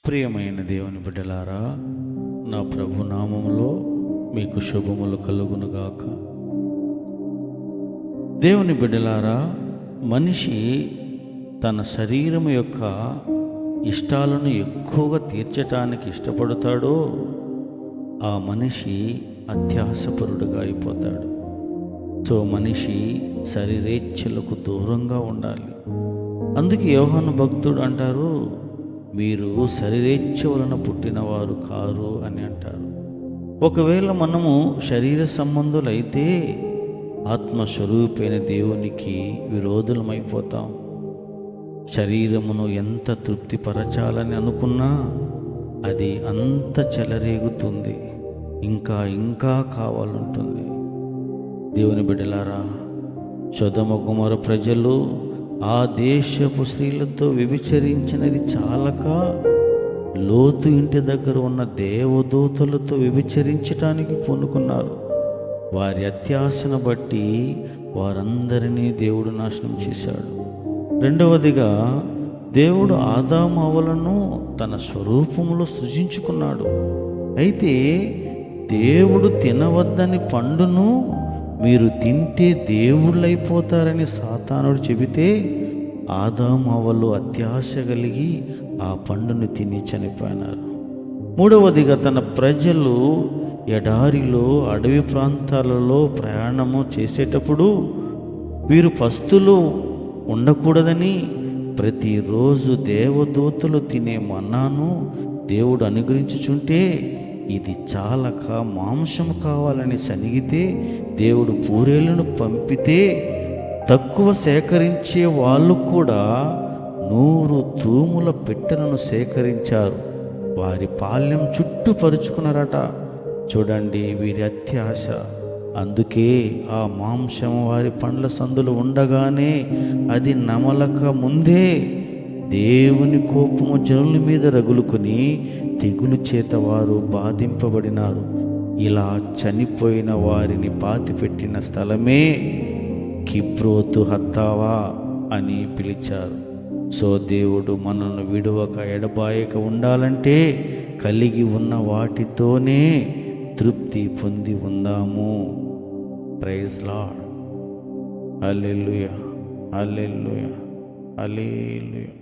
ప్రియమైన దేవుని బిడ్డలారా, నా ప్రభు నామములో మీకు శుభములు కలుగునుగాక. దేవుని బిడ్డలారా, మనిషి తన శరీరం యొక్క ఇష్టాలను ఎక్కువగా తీర్చటానికి ఇష్టపడతాడో ఆ మనిషి అత్యాసపరుడుగా అయిపోతాడు. సో మనిషి శరీరేచ్ఛలకు దూరంగా ఉండాలి. అందుకే యోహాను భక్తుడు అంటారు, మీరు శరీరేచ్ఛ వలన పుట్టినవారు కారు అని అంటారు. ఒకవేళ మనము శరీర సంబంధులైతే ఆత్మస్వరూపైన దేవునికి విరోధులమైపోతాం. శరీరమును ఎంత తృప్తిపరచాలని అనుకున్నా అది అంత చెలరేగుతుంది, ఇంకా ఇంకా కావాలంటుంది. దేవుని బిడ్డలారా, సొదొమ గొమొర ప్రజలు ఆ దేశపు స్త్రీలతో వ్యభిచరించినది చాలక లోతు ఇంటి దగ్గర ఉన్న దేవదూతలతో వ్యభిచరించటానికి పూనుకున్నారు. వారి అత్యాశను బట్టి వారందరినీ దేవుడు నాశనం చేశాడు. రెండవదిగా, దేవుడు ఆదాము హవ్వలను తన స్వరూపములో సృజించుకున్నాడు. అయితే దేవుడు తినవద్దని పండును మీరు తింటే దేవుళ్ళైపోతారని సాతానుడు చెబితే ఆదాము హవ్వలు అత్యాశ కలిగి ఆ పండును తిని చనిపోయినారు. మూడవదిగా, తన ప్రజలు ఎడారిలో అడవి ప్రాంతాలలో ప్రయాణము చేసేటప్పుడు వీరు పస్తులు ఉండకూడదని ప్రతిరోజు దేవదూతలు తినే మన్నాను దేవుడు అనుగ్రహించుచుంటే ఇది చాలక మాంసం కావాలని సనిగితే దేవుడు పూరేళ్లను పంపితే తక్కువ సేకరించే వాళ్ళు కూడా 100 తూముల పెట్టెలను సేకరించారు. వారి పాళ్యం చుట్టుపరుచుకున్నారట. చూడండి వీరి అత్యాశ. అందుకే ఆ మాంసం వారి పండ్ల సందులు ఉండగానే అది నమలక ముందే దేవుని కోపము జనుల మీద రగులుకొని తెగులు చేత వారు బాధింపబడినారు. ఇలా చనిపోయిన వారిని పాతిపెట్టిన స్థలమే కిబ్రోతు హత్తావా అని పిలిచారు. సో దేవుడు మనల్ని విడువక ఎడబాయక ఉండాలంటే కలిగి ఉన్న వాటితోనే తృప్తి పొంది ఉందాము. Praise Lord. హల్లెలూయా, హల్లెలూయా, హల్లెలూయా.